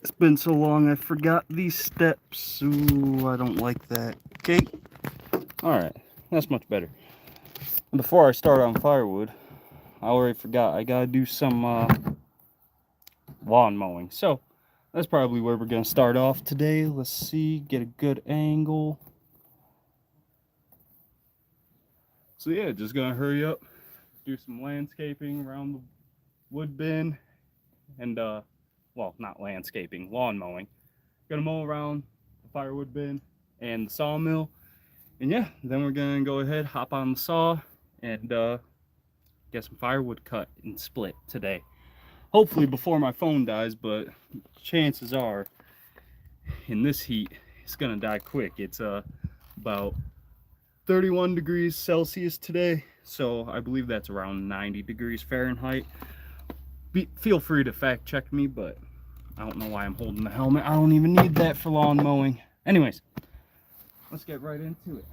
It's been so long I forgot these steps. Ooh, I don't like that. Okay. Alright, that's much better. Before I start on firewood, I already forgot I gotta do some lawn mowing. So that's probably where we're gonna start off today. Let's see, get a good angle. So yeah, just gonna hurry up, do some landscaping around the wood bin, and well, not landscaping, lawn mowing. Gonna mow around the firewood bin and the sawmill, and yeah, then we're gonna go ahead, hop on the saw, and get some firewood cut and split today. Hopefully before my phone dies, but chances are in this heat it's gonna die quick. It's about 31 degrees Celsius today, so I believe that's around 90 degrees Fahrenheit. Feel free to fact check me, but I don't know why I'm holding the helmet. I don't even need that for lawn mowing. Anyways, let's get right into it.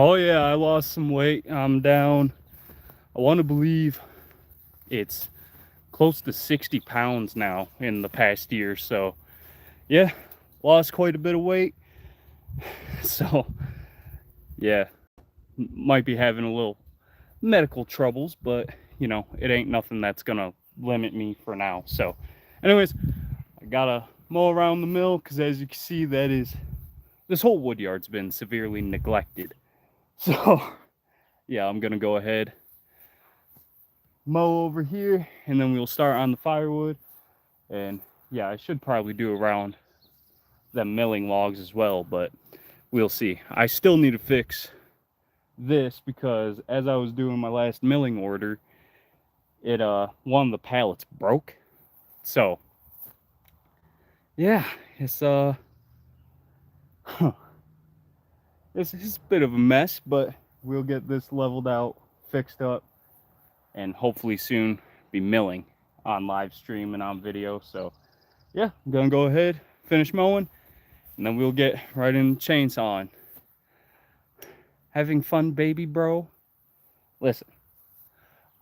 Oh yeah, I lost some weight. I'm down, I want to believe it's close to 60 pounds now in the past year. So yeah, lost quite a bit of weight. So yeah, might be having a little medical troubles, but you know, it ain't nothing that's gonna limit me for now. So anyways, I gotta mow around the mill because as you can see, this whole wood yard's been severely neglected. So yeah, I'm gonna go ahead, mow over here, and then we'll start on the firewood. And yeah, I should probably do around them milling logs as well, but we'll see. I still need to fix this because as I was doing my last milling order, it one of the pallets broke. So yeah, it's it's a bit of a mess, but we'll get this leveled out, fixed up, and hopefully soon be milling on live stream and on video. So yeah, I'm gonna go ahead, finish mowing, and then we'll get right in the chainsawing. Having fun, baby bro? Listen,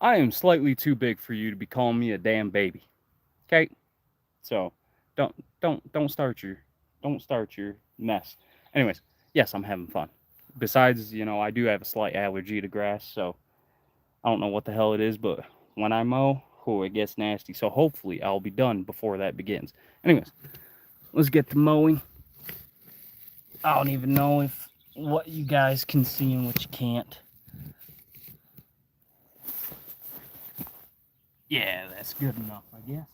I am slightly too big for you to be calling me a damn baby. Okay? So don't start your mess. Anyways, yes, I'm having fun. Besides, you know, I do have a slight allergy to grass, so I don't know what the hell it is, but when I mow, oh, it gets nasty. So hopefully I'll be done before that begins. Anyways, let's get to mowing. I don't even know if what you guys can see and what you can't. Yeah, that's good enough, I guess.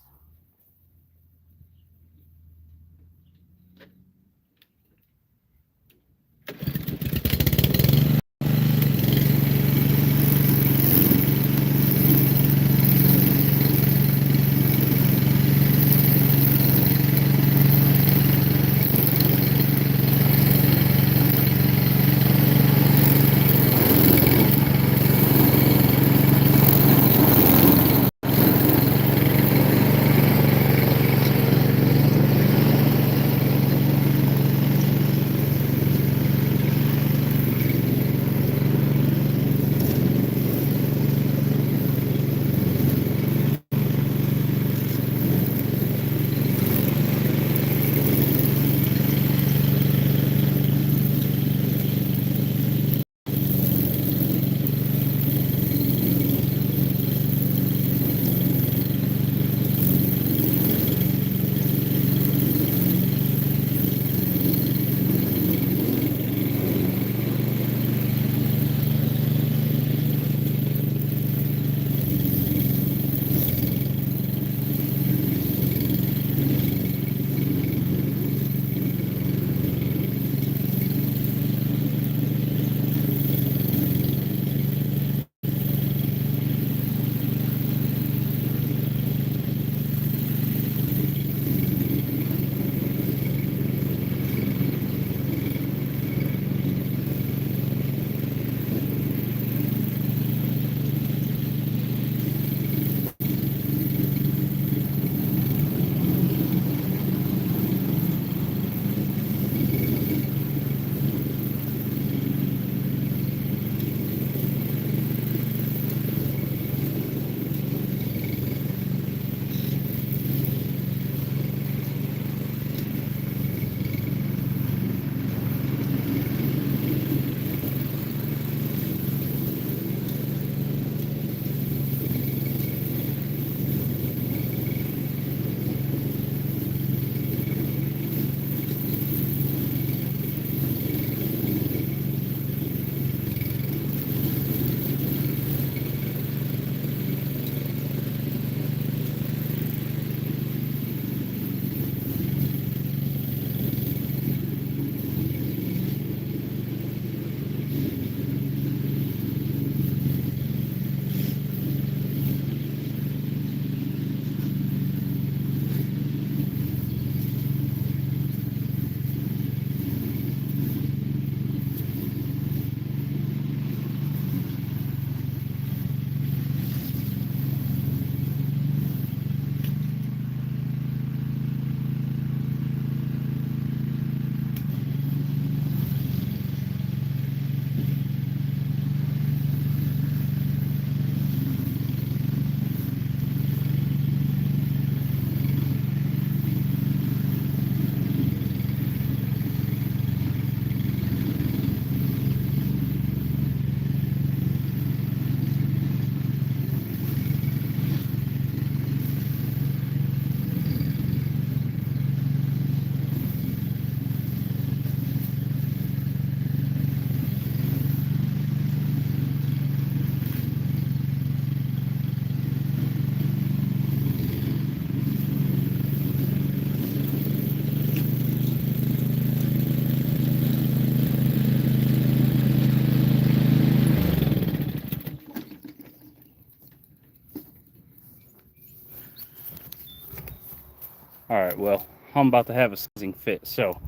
Alright, well, I'm about to have a sneezing fit, so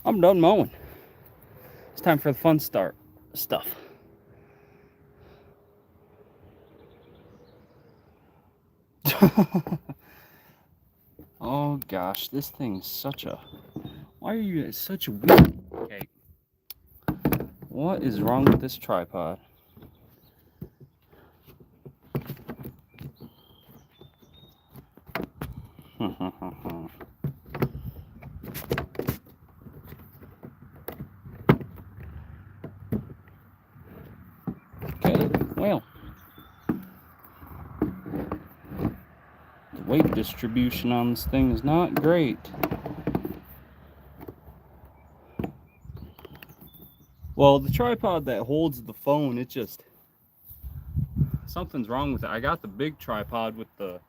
I'm done mowing. It's time for the fun stuff. Oh gosh, this thing's such a... Why are you such a weird... Okay. What is wrong with this tripod? Okay, well, the weight distribution on this thing is not great. Well, the tripod that holds the phone, it just... something's wrong with it. I got the big tripod with the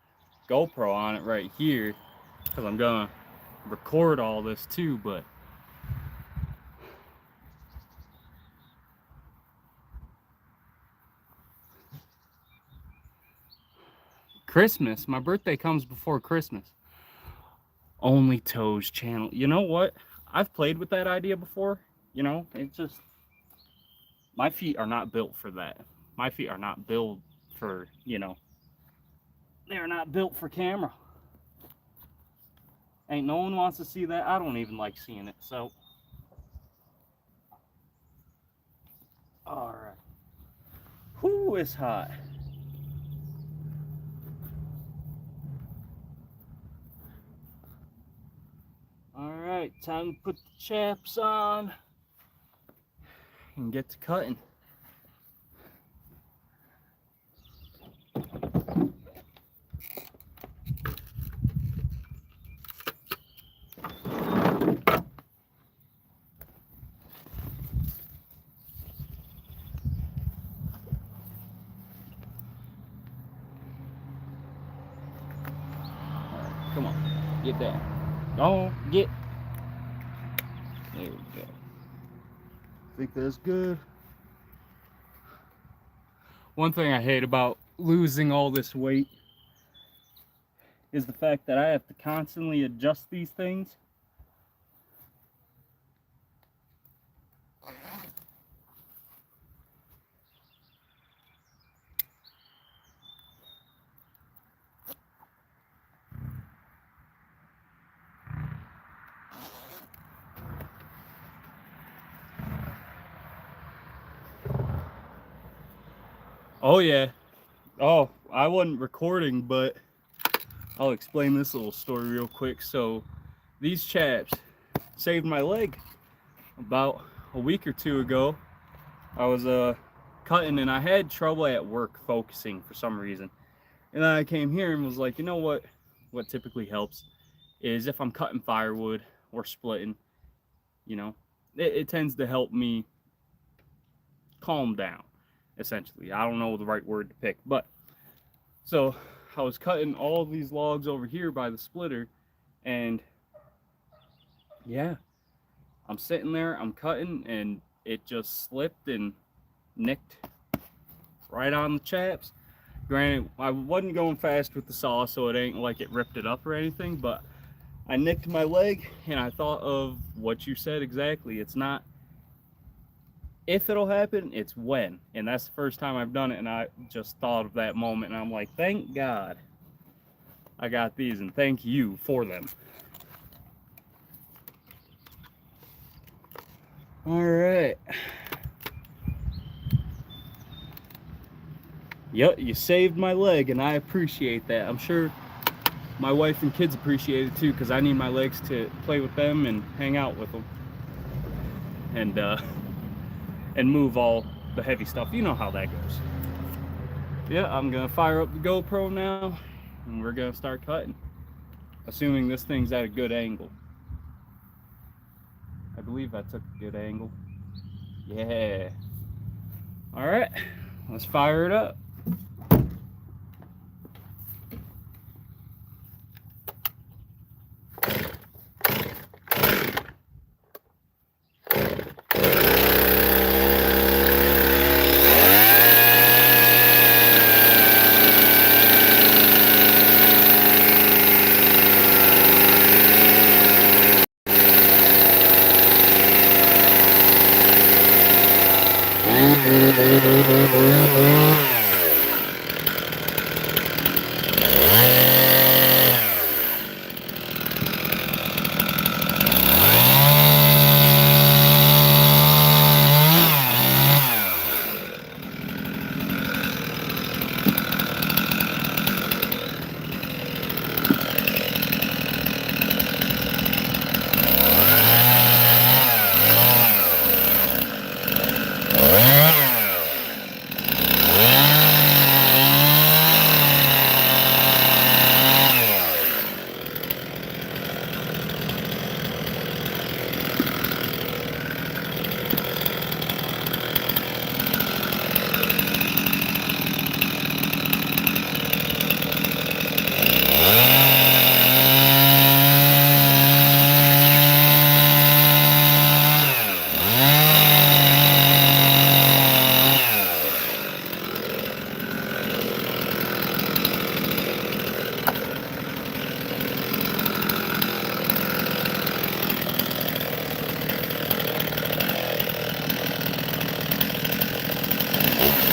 GoPro on it right here because I'm gonna record all this too, but Christmas, my birthday comes before Christmas. Only Toes channel. You know what? I've played with that idea before. You know, it's just, my feet are not built for that. My feet are not built for, you know, they're not built for camera. Ain't no one wants to see that. I don't even like seeing it, so. All right. Whew, it's hot. All right, time to put the chaps on and get to cutting. Come on, get down. Go, get. There we go. Think that's good. One thing I hate about losing all this weight is the fact that I have to constantly adjust these things. Oh yeah. Oh, I wasn't recording, but I'll explain this little story real quick. So these chaps saved my leg. About a week or two ago, I was cutting and I had trouble at work focusing for some reason. And then I came here and was like, you know what typically helps is if I'm cutting firewood or splitting, you know, it tends to help me calm down, essentially. I don't know the right word to pick, but so I was cutting all these logs over here by the splitter, and yeah, I'm sitting there, I'm cutting, and it just slipped and nicked right on the chaps. Granted, I wasn't going fast with the saw, so it ain't like it ripped it up or anything, but I nicked my leg, and I thought of what you said exactly. It's not if it'll happen, it's when. And that's the first time I've done it, and I just thought of that moment, and I'm like, thank God I got these, and thank you for them. All right. Yep, you saved my leg, and I appreciate that. I'm sure my wife and kids appreciate it too, because I need my legs to play with them and hang out with them, and move all the heavy stuff. You know how that goes. Yeah, I'm gonna fire up the GoPro now, and we're gonna start cutting, assuming this thing's at a good angle. I believe I took a good angle. Yeah. All right, let's fire it up.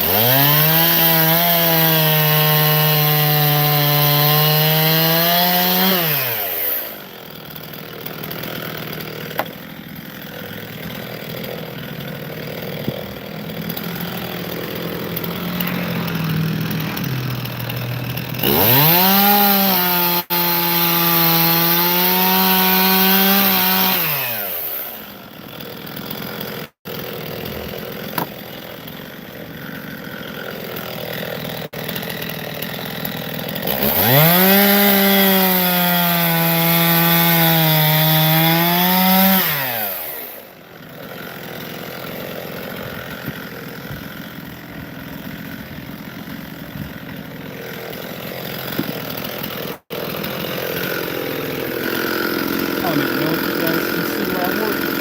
I don't even know if you guys can see where I'm working.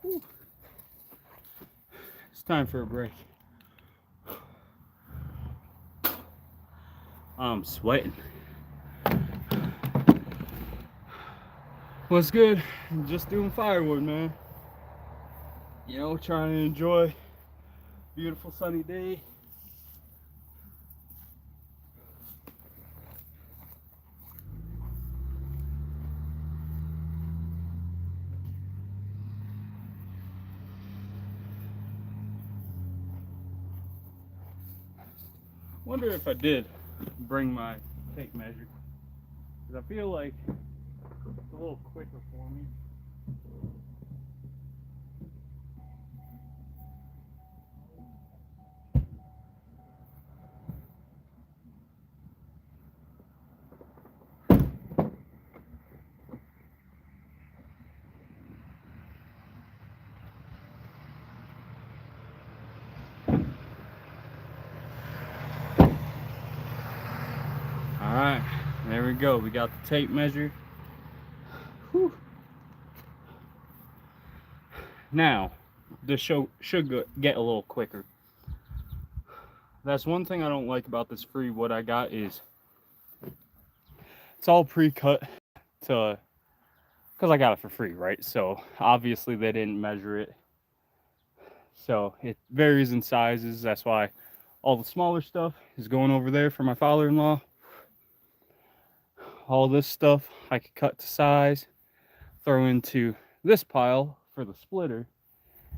Whew. It's time for a break. I'm sweating. What's good? I'm just doing firewood, man. You know, trying to enjoy a beautiful sunny day. Wonder if I did bring my tape measure, because I feel like it's a little quicker for me. Alright, there we go. We got the tape measure. Whew. Now, this should get a little quicker. That's one thing I don't like about this free wood I got is it's all pre-cut to, because I got it for free, right? So obviously they didn't measure it. So it varies in sizes. That's why all the smaller stuff is going over there for my father-in-law. All this stuff I could cut to size, throw into this pile for the splitter.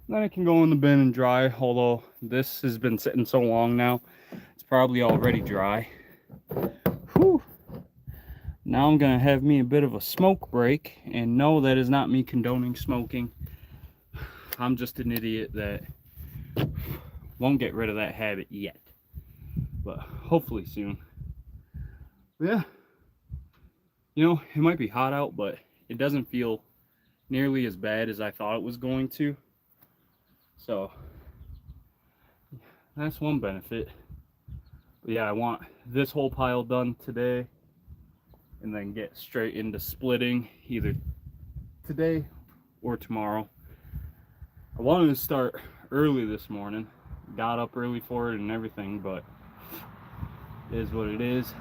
Then it can go in the bin and dry, although this has been sitting so long now, it's probably already dry. Whew. Now I'm gonna have me a bit of a smoke break, and no, that is not me condoning smoking. I'm just an idiot that won't get rid of that habit yet, but hopefully soon. Yeah, you know, it might be hot out, but it doesn't feel nearly as bad as I thought it was going to. So that's one benefit. But yeah, I want this whole pile done today and then get straight into splitting either today or tomorrow. I wanted to start early this morning, got up early for it and everything, but it is what it is.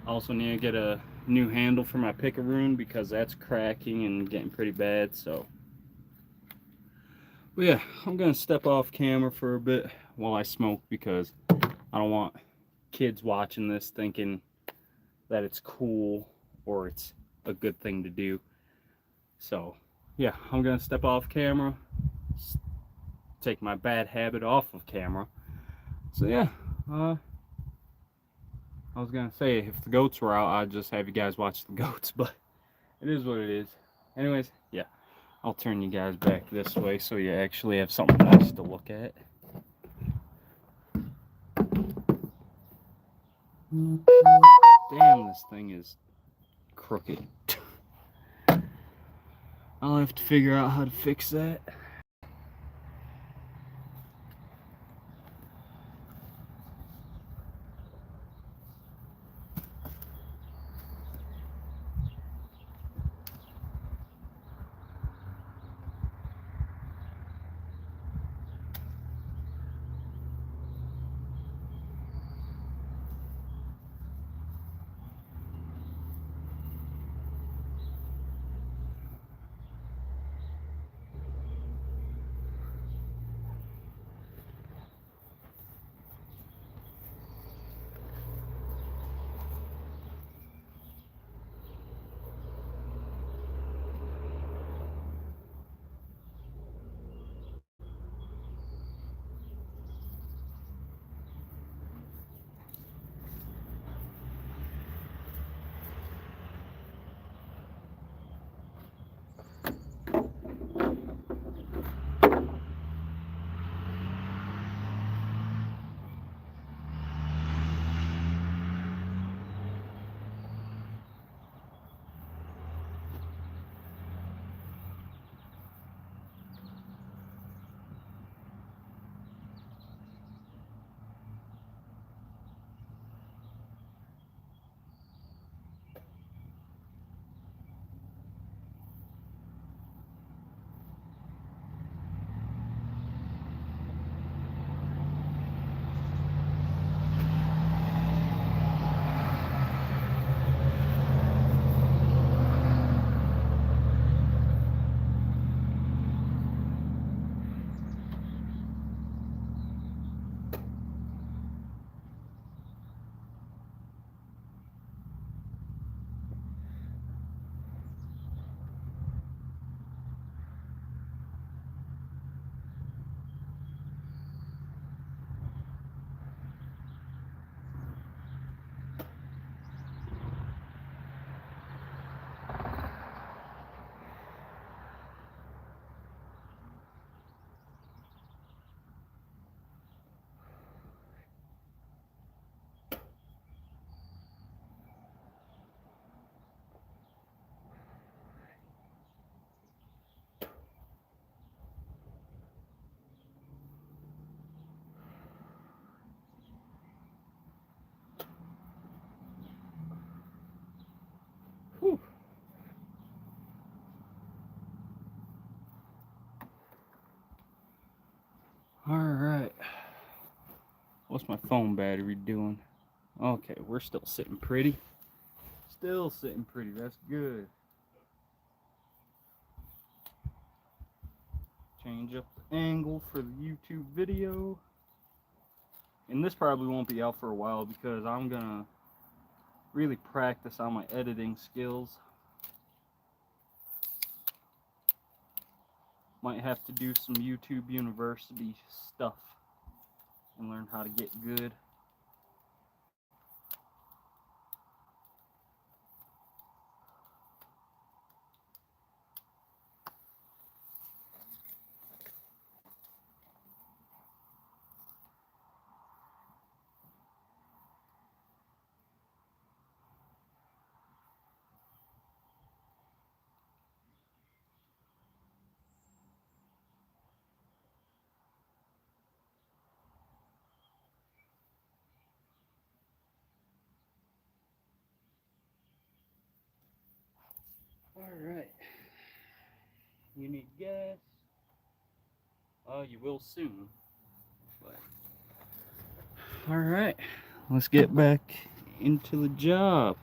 I also need to get a new handle for my pickaroon because that's cracking and getting pretty bad. So but yeah, I'm gonna step off camera for a bit while I smoke, because I don't want kids watching this thinking that it's cool or it's a good thing to do. So yeah, I'm gonna step off camera, take my bad habit off of camera. So yeah, I was gonna say if the goats were out, I'd just have you guys watch the goats, but it is what it is. Anyways, yeah, I'll turn you guys back this way so you actually have something nice to look at. Damn, this thing is crooked. I'll have to figure out how to fix that. What's my phone battery doing? Okay, we're still sitting pretty. Still sitting pretty. That's good. Change up the angle for the YouTube video. And this probably won't be out for a while because I'm gonna really practice on my editing skills. Might have to do some YouTube University stuff and learn how to get good. Alright. You need gas? You will soon. But alright, let's get back into the job.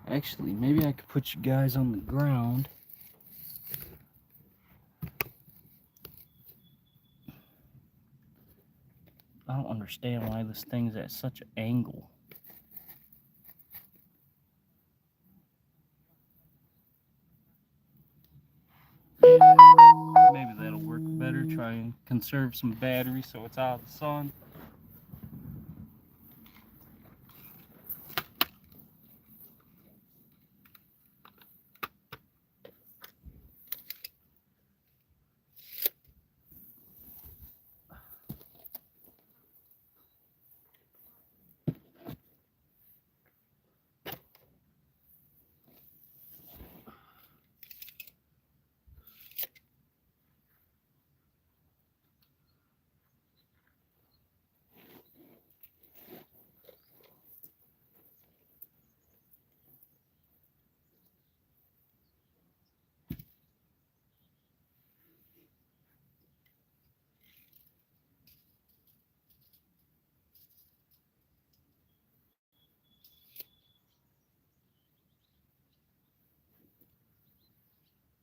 Actually, maybe I could put you guys on the ground. I don't understand why this thing's at such an angle. Maybe that'll work better. Try and conserve some battery so it's out of the sun.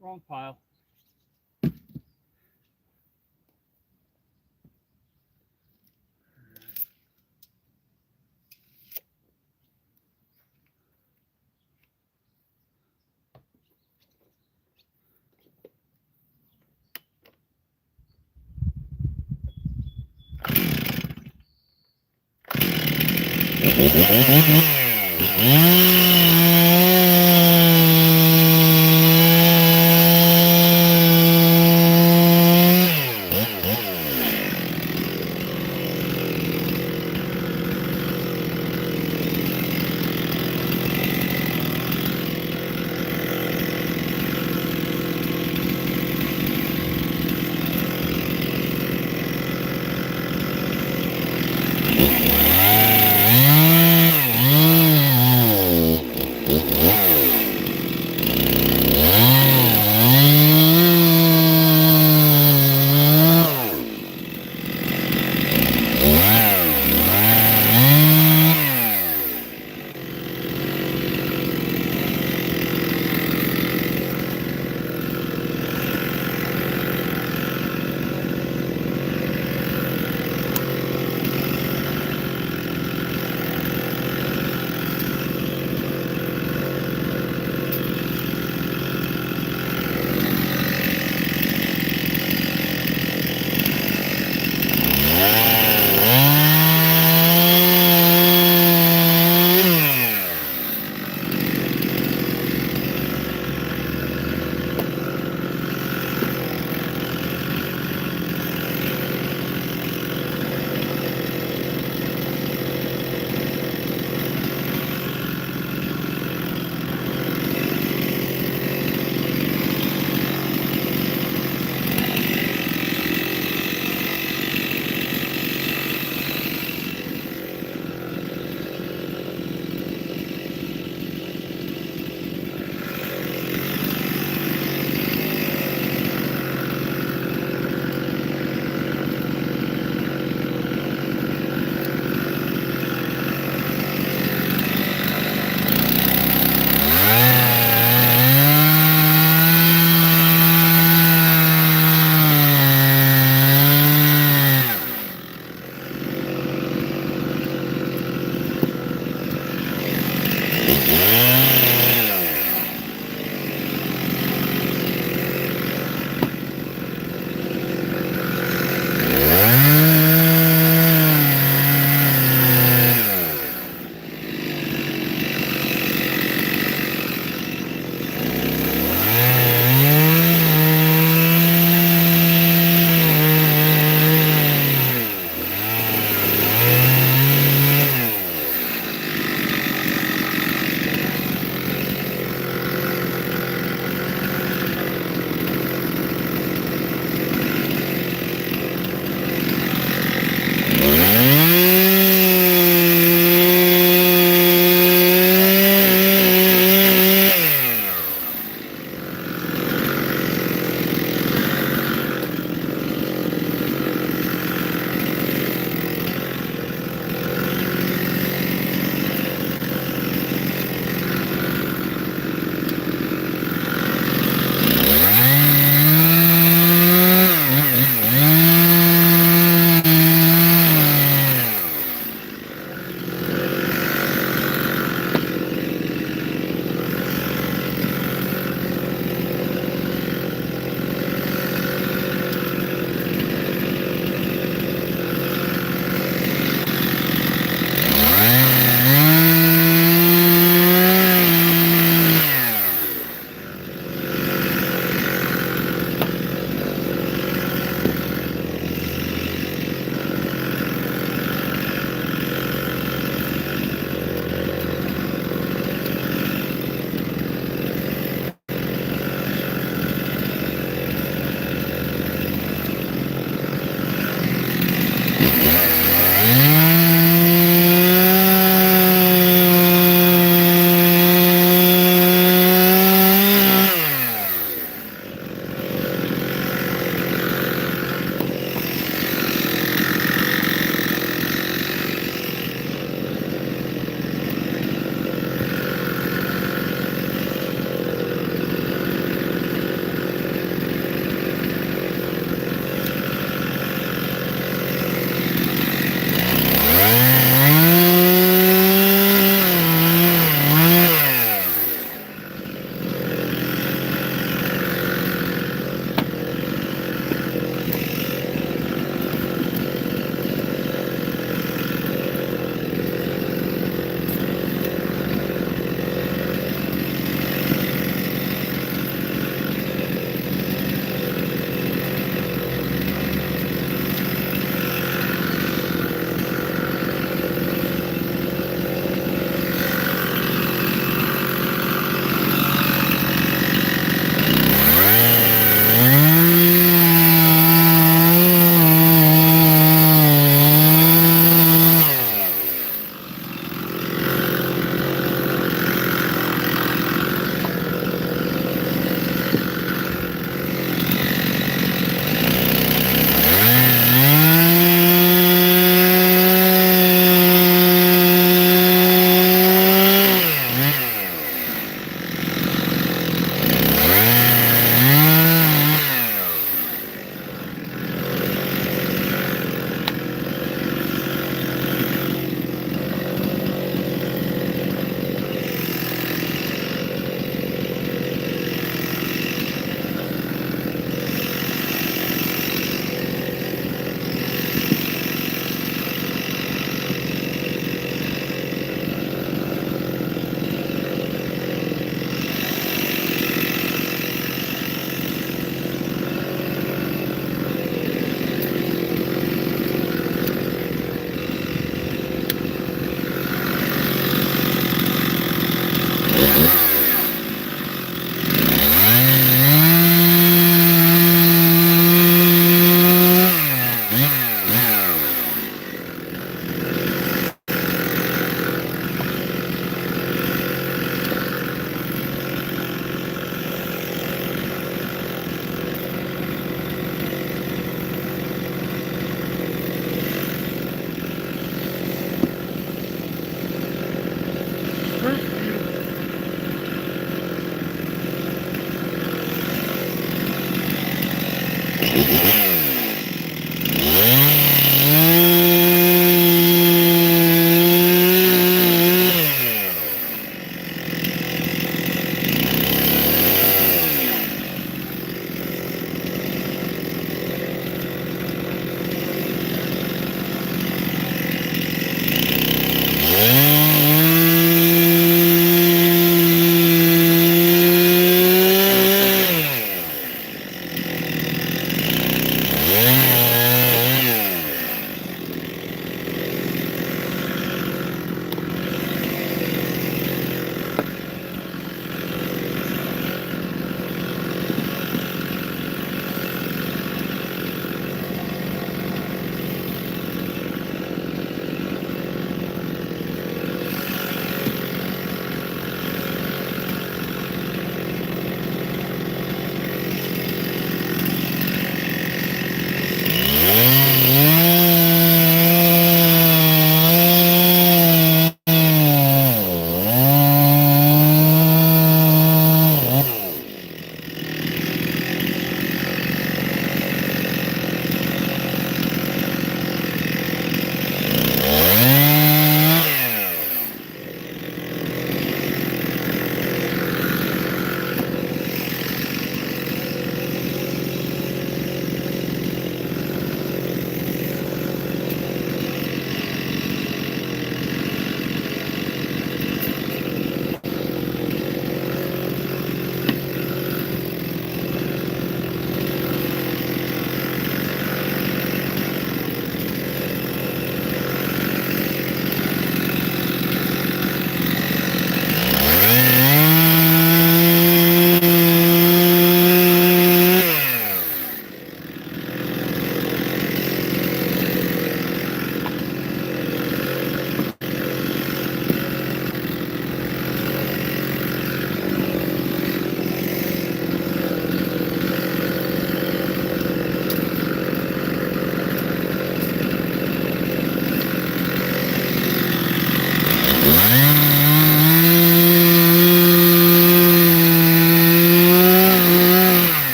Wrong pile.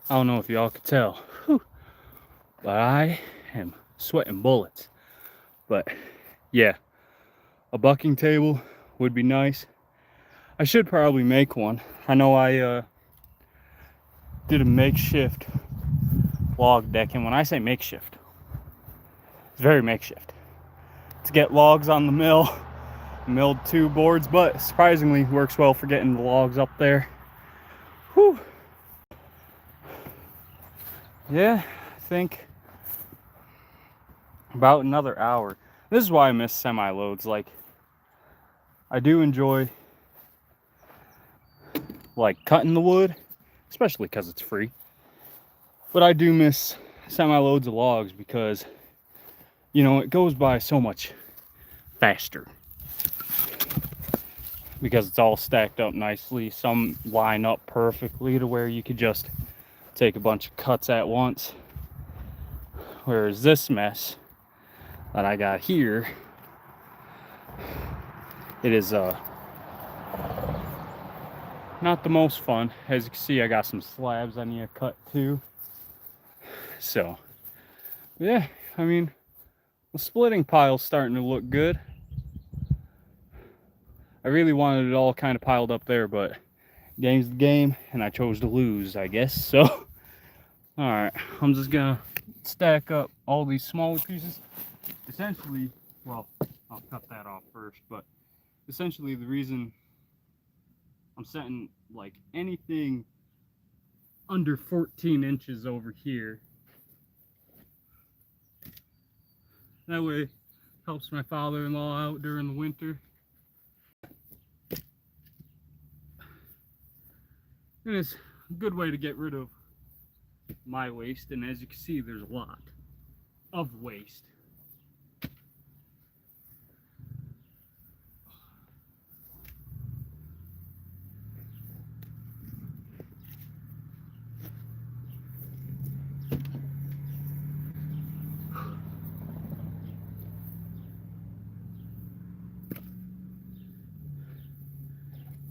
I don't know if y'all could tell, but I am sweating bullets. But yeah, a bucking table would be nice. I should probably make one. I know I did a makeshift log deck, and when I say makeshift, it's very makeshift. To get logs on the mill, milled 2 boards, but surprisingly works well for getting the logs up there. Whew. Yeah, I think about another hour. This is why I miss semi-loads. Like, I do enjoy like cutting the wood, especially because it's free. But I do miss semi-loads of logs because, you know, it goes by so much faster. Because it's all stacked up nicely. Some line up perfectly to where you could just take a bunch of cuts at once. Whereas this mess that I got here, it is not the most fun. As you can see, I got some slabs I need to cut too. So yeah, I mean, the splitting pile's starting to look good. I really wanted it all kind of piled up there, but game's the game, and I chose to lose, I guess. So, all right, I'm just gonna stack up all these smaller pieces. Essentially, well, I'll cut that off first, but essentially the reason I'm setting like anything under 14 inches over here, that way helps my father-in-law out during the winter. And it's a good way to get rid of my waste, and as you can see, there's a lot of waste.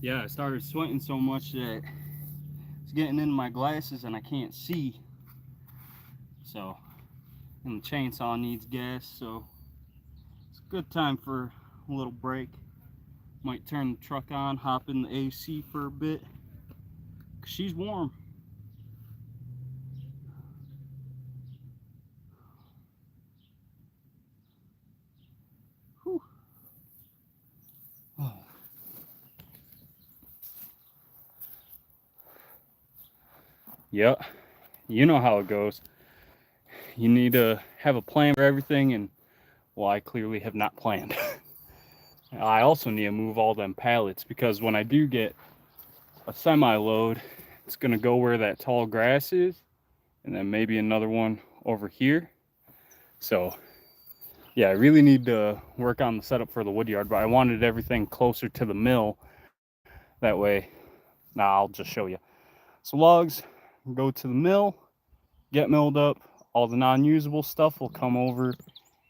Yeah, I started sweating so much that it's getting into my glasses and I can't see. So, and the chainsaw needs gas, so it's a good time for a little break. Might turn the truck on, hop in the AC for a bit, 'cause she's warm. Whew. Oh. Yep, you know how it goes. You need to have a plan for everything, and well, I clearly have not planned. I also need to move all them pallets, because when I do get a semi-load, it's gonna go where that tall grass is, and then maybe another one over here. So yeah, I really need to work on the setup for the woodyard, but I wanted everything closer to the mill. That way, now I'll just show you. So logs go to the mill, get milled up. All the non-usable stuff will come over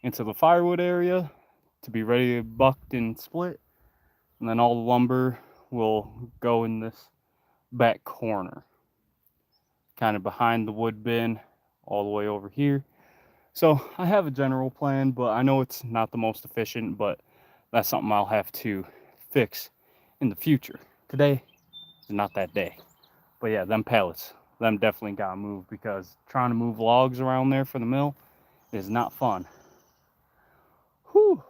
into the firewood area to be ready to bucked and split. And then all the lumber will go in this back corner, kind of behind the wood bin, all the way over here. So I have a general plan, but I know it's not the most efficient, but that's something I'll have to fix in the future. Today is not that day. But yeah, them pallets, them definitely gotta move, because trying to move logs around there for the mill is not fun. Whew.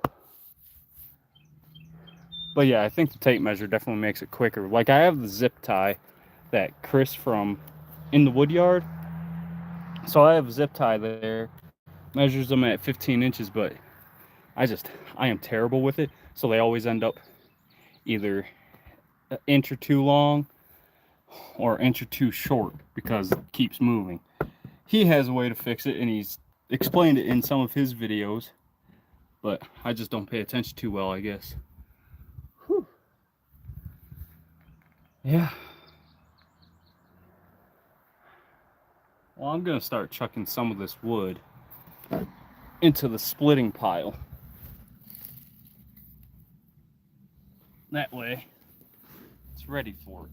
But yeah, I think the tape measure definitely makes it quicker. Like, I have the zip tie that Chris from in the woodyard. So I have a zip tie there, measures them at 15 inches, but I am terrible with it. So they always end up either an inch or two long or an inch or two short, because it keeps moving. He has a way to fix it, and he's explained it in some of his videos, but I just don't pay attention too well, I guess. Whew. Yeah. Well, I'm gonna start chucking some of this wood into the splitting pile. That way, it's ready for it.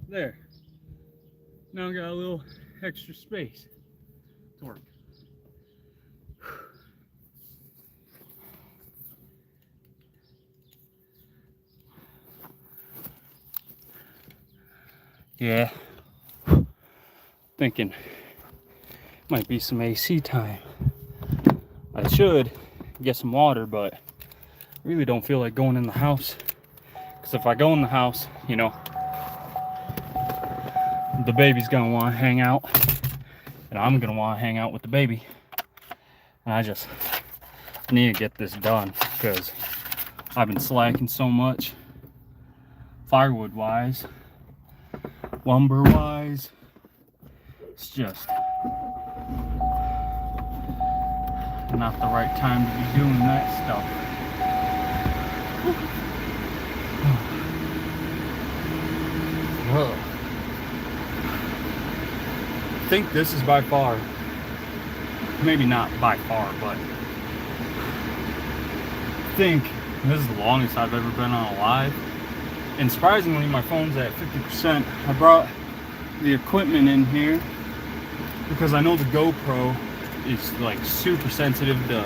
There. Now I got a little extra space to work. Yeah. Thinking might be some AC time. I should get some water, but I really don't feel like going in the house. Because if I go in the house, you know, the baby's gonna want to hang out, and I'm gonna want to hang out with the baby. And I need to get this done because I've been slacking so much, firewood wise, lumber wise. It's just not the right time to be doing that stuff. Whoa. I think this is by far, maybe not by far, but I think this is the longest I've ever been on a live. And surprisingly, my phone's at 50%. I brought the equipment in here because I know the GoPro is like super sensitive to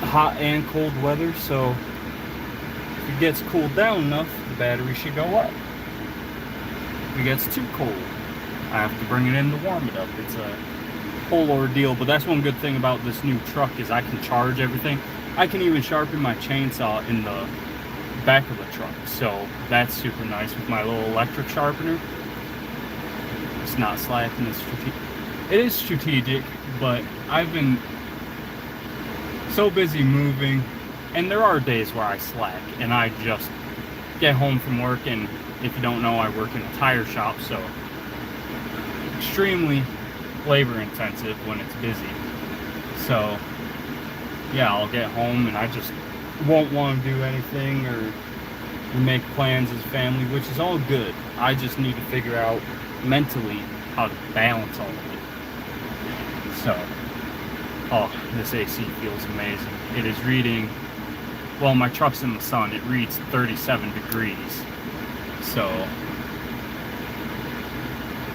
hot and cold weather, so if it gets cooled down enough, the battery should go up. If it gets too cold, I have to bring it in to warm it up. It's a whole ordeal, but that's one good thing about this new truck is I can charge everything. I can even sharpen my chainsaw in the back of the truck, so that's super nice with my little electric sharpener. It's not slacking. It is strategic, but I've been so busy moving, and there are days where I slack and I just get home from work, and if you don't know, I work in a tire shop, so extremely labor intensive when it's busy. So yeah, I'll get home and I just won't want to do anything or make plans as a family, which is all good. I just need to figure out mentally how to balance all of it. So, oh, this AC feels amazing. It is reading, well, my truck's in the sun, it reads 37 degrees. So,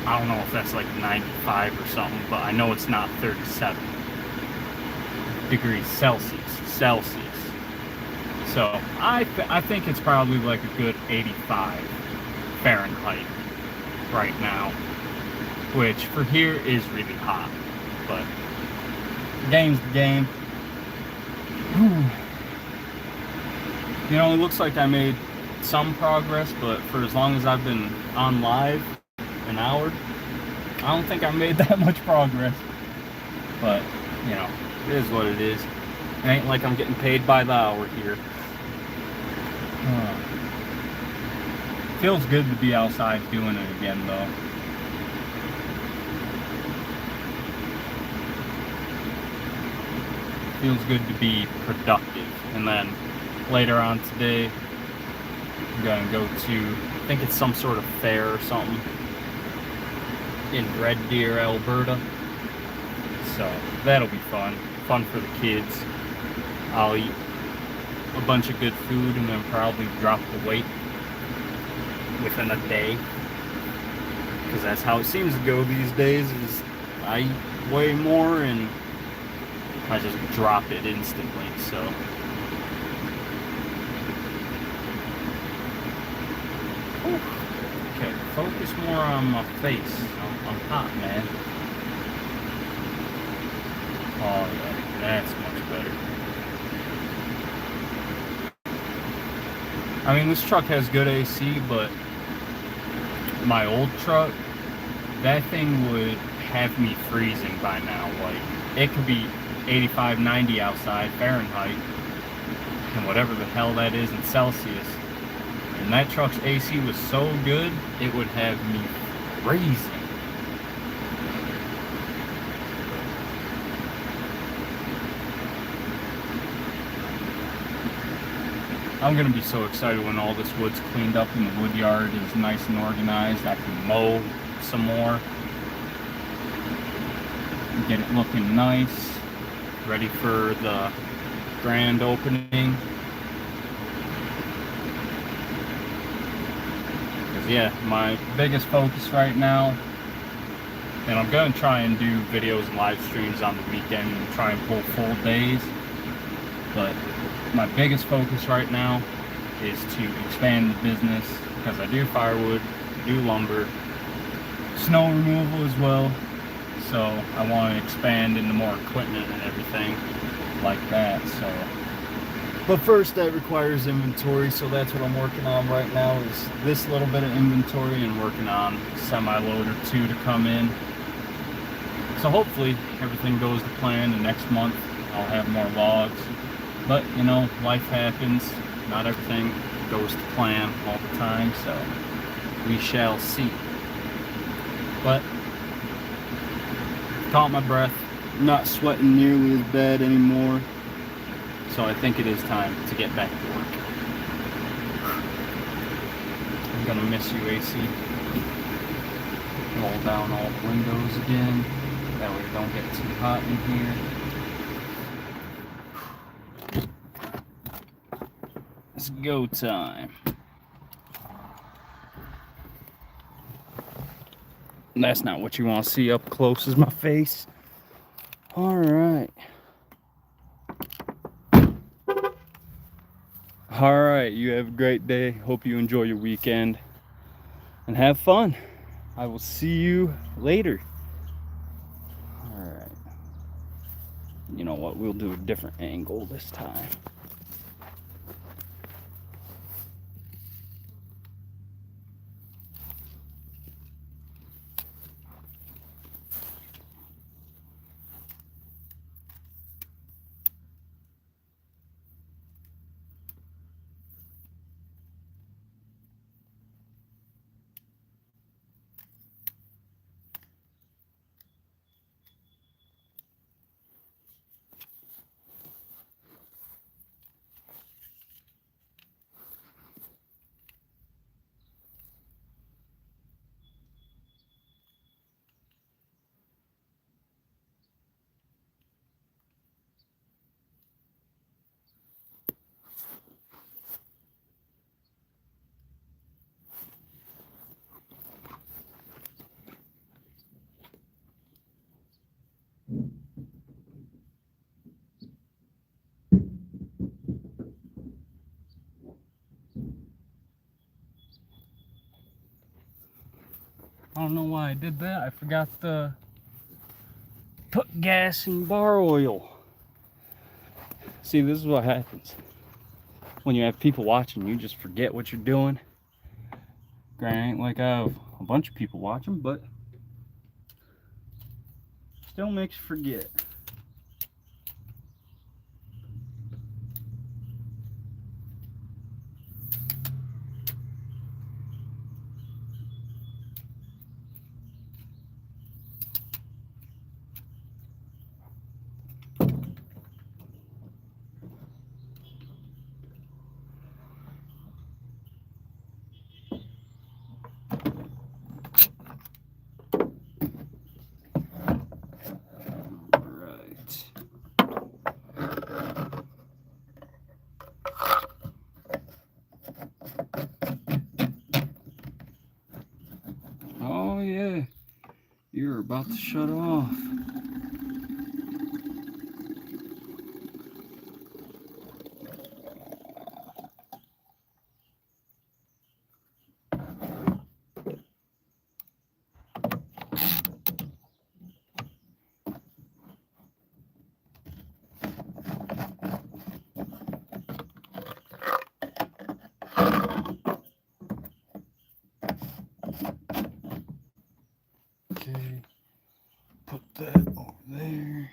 I don't know if that's like 95 or something, but I know it's not 37 degrees Celsius. So, I think it's probably like a good 85 Fahrenheit right now, which for here is really hot, but the game's the game. Whew. You know, it looks like I made some progress, but for as long as I've been on live, an hour, I don't think I made that much progress. But, you know, it is what it is. It ain't like I'm getting paid by the hour here. Feels good to be outside doing it again, though. Feels good to be productive. And then later on today, I'm gonna go to, I think it's some sort of fair or something in Red Deer, Alberta. So that'll be fun for the kids. I'll eat a bunch of good food and then probably drop the weight within a day, because that's how it seems to go these days, is I eat way more and I just drop it instantly. So okay, focus more on my face. I'm hot, man. Oh yeah, that's much better. I mean, this truck has good AC, but my old truck, that thing would have me freezing by now. Like, it could be 85, 90 outside Fahrenheit, and whatever the hell that is in Celsius. And that truck's AC was so good, it would have me freezing. I'm gonna be so excited when all this wood's cleaned up and the wood yard is nice and organized. I can mow some more, get it looking nice, ready for the grand opening. Because Yeah, my biggest focus right now, and I'm gonna try and do videos and live streams on the weekend and try and pull full days, but my biggest focus right now is to expand the business, because I do firewood, do lumber, snow removal as well, so I want to expand into more equipment and everything like that. So, but first that requires inventory, so that's what I'm working on right now, is this little bit of inventory, and working on a semi-load or two to come in. So hopefully everything goes to plan, and next month I'll have more logs. But you know, life happens, not everything goes to plan all the time, so we shall see. But caught my breath, I'm not sweating nearly as bad anymore, so I think it is time to get back to work. I'm gonna miss you, AC. Roll down all the windows again, that way it don't get too hot in here. It's go time. That's not what you want to see up close, is my face. All right. All right, you have a great day. Hope you enjoy your weekend and have fun. I will see you later. All right. You know what? We'll do a different angle this time. I don't know why I did that. I forgot to put gas in bar oil. See, this is what happens when you have people watching. You just forget what you're doing. Granted, ain't like I have a bunch of people watching, but still makes you forget. Oh yeah, you're about to shut off. Okay, put that over there.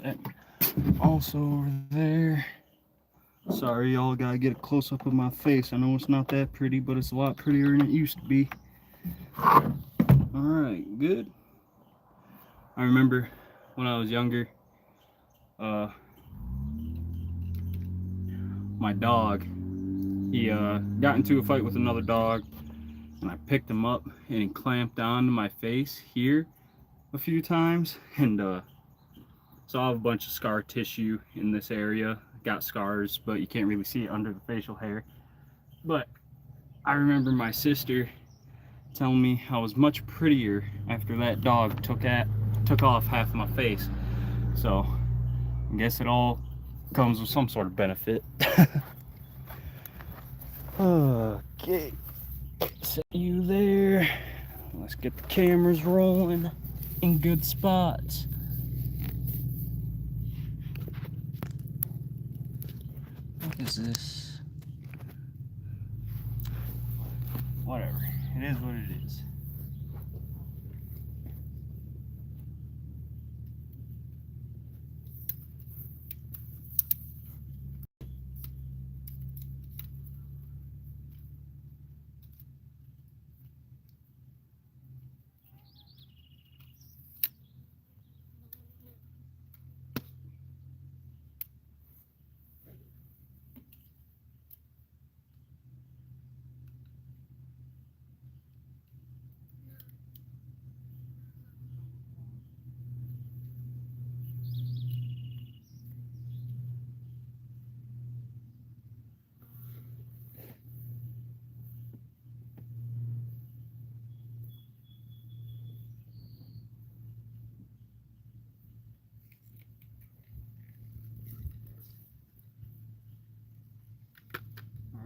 That also over there. Sorry, y'all, gotta get a close up of my face. I know it's not that pretty, but it's a lot prettier than it used to be. All right. Alright, good. I remember when I was younger, my dog, he got into a fight with another dog, and I picked him up and he clamped onto my face here a few times, and so I have a bunch of scar tissue in this area. Got scars, but you can't really see it under the facial hair. But I remember my sister telling me I was much prettier after that dog took off half of my face. So I guess it all comes with some sort of benefit. Okay, set you there. Let's get the cameras rolling in good spots. What is this? Whatever. It is what it is.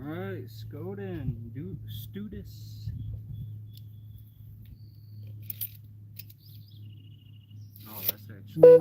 Alright, Skoden, Studis. Oh, that's actually.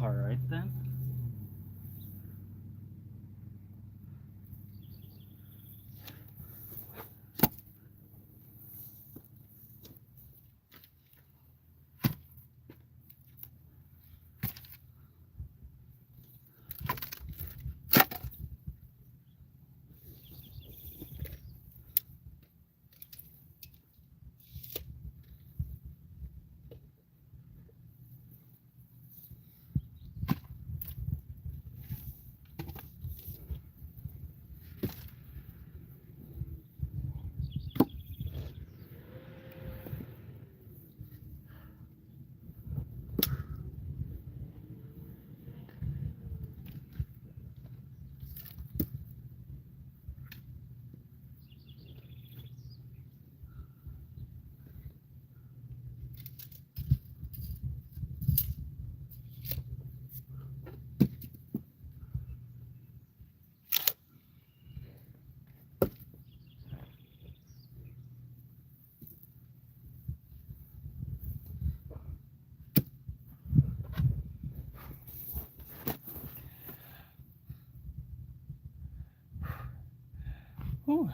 All right then. Whew.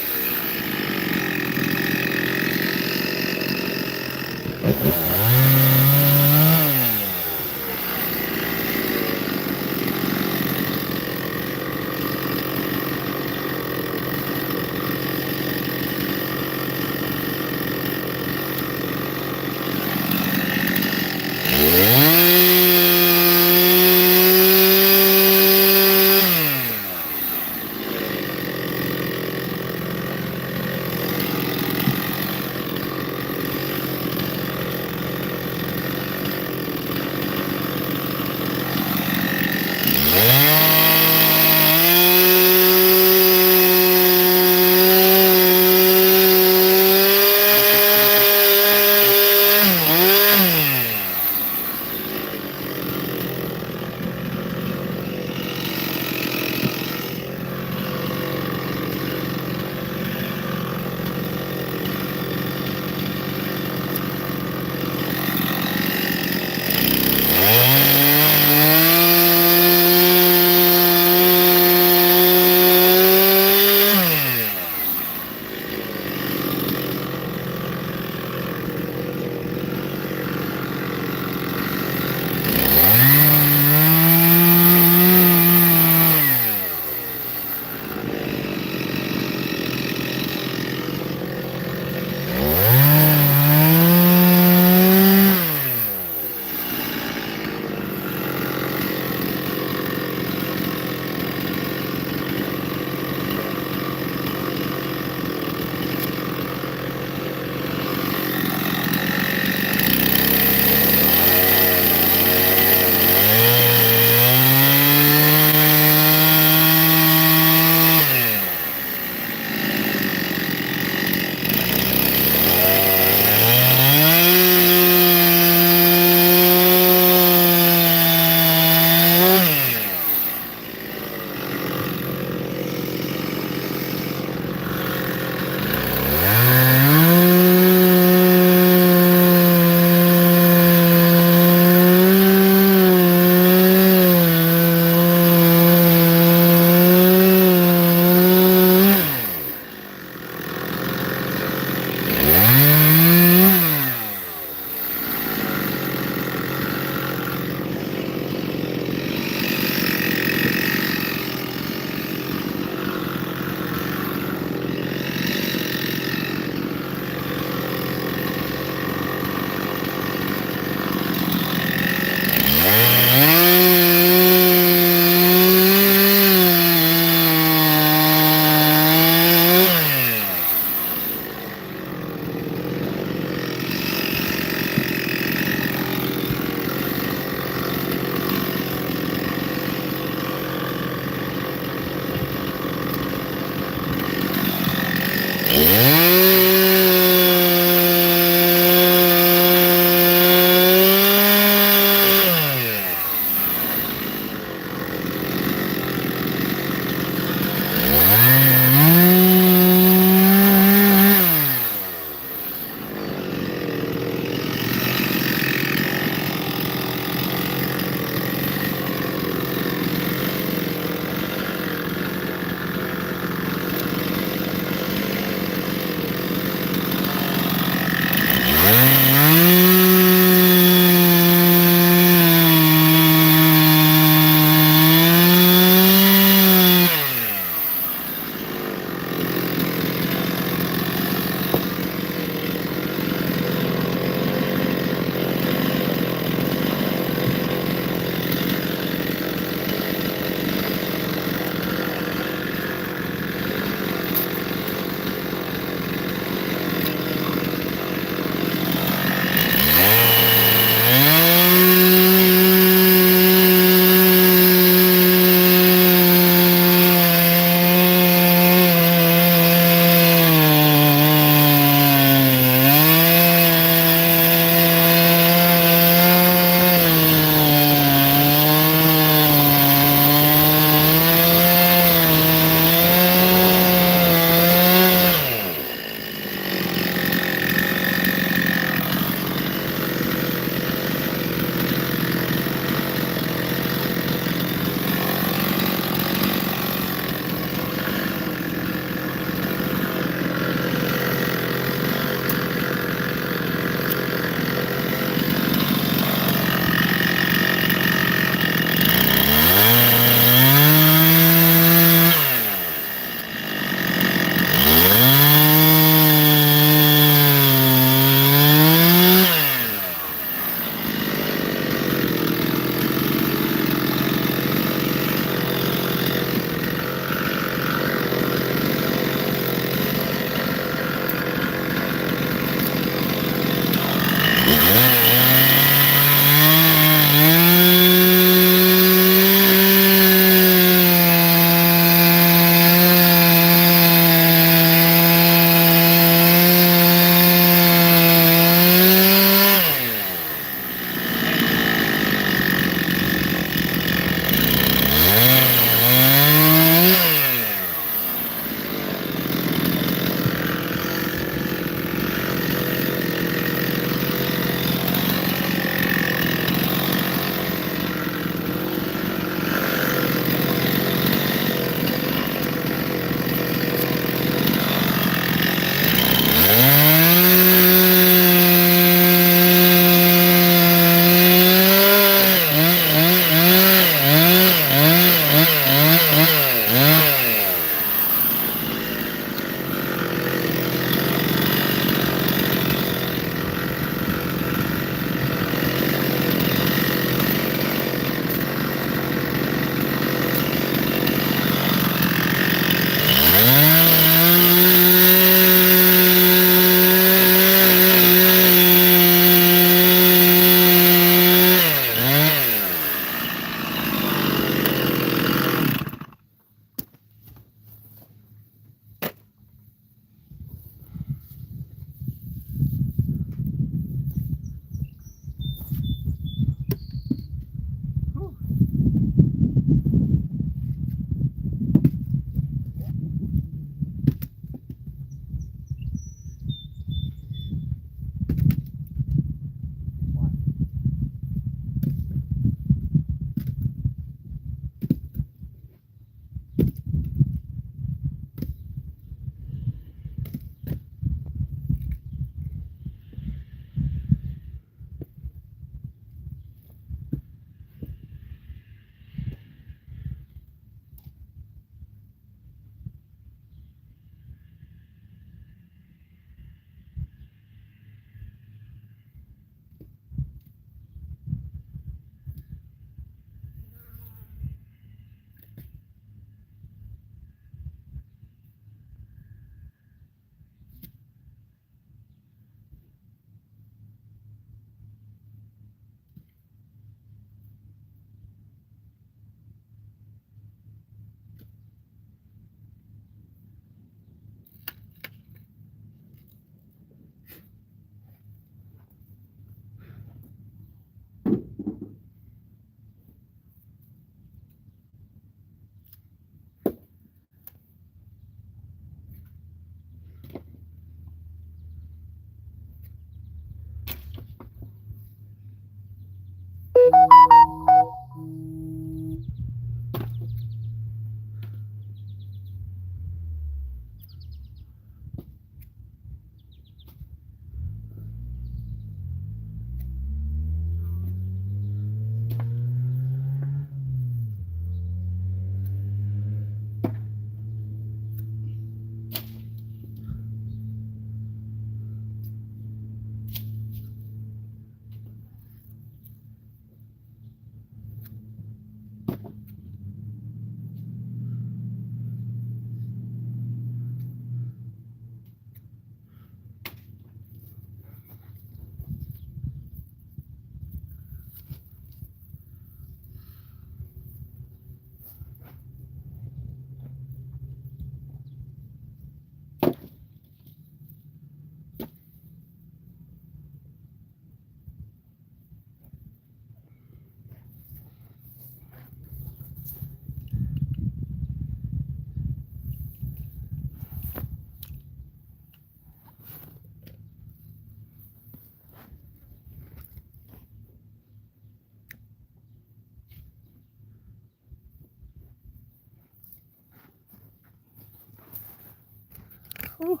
Whew.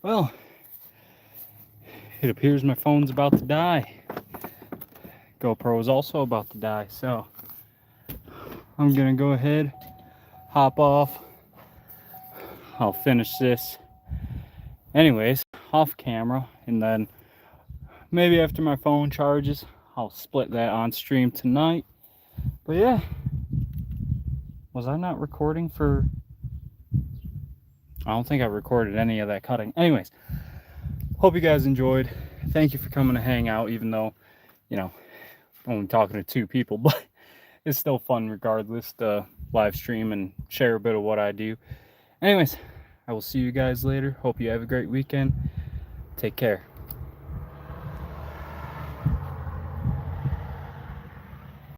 Well, it appears my phone's about to die. GoPro is also about to die, so I'm gonna go ahead, hop off. I'll finish this anyways off camera, and then maybe after my phone charges I'll split that on stream tonight. But yeah, was I not recording for... I don't think I recorded any of that cutting. Anyways, hope you guys enjoyed. Thank you for coming to hang out, even though, you know, I'm only talking to 2 people, but it's still fun regardless to live stream and share a bit of what I do. Anyways, I will see you guys later. Hope you have a great weekend. Take care.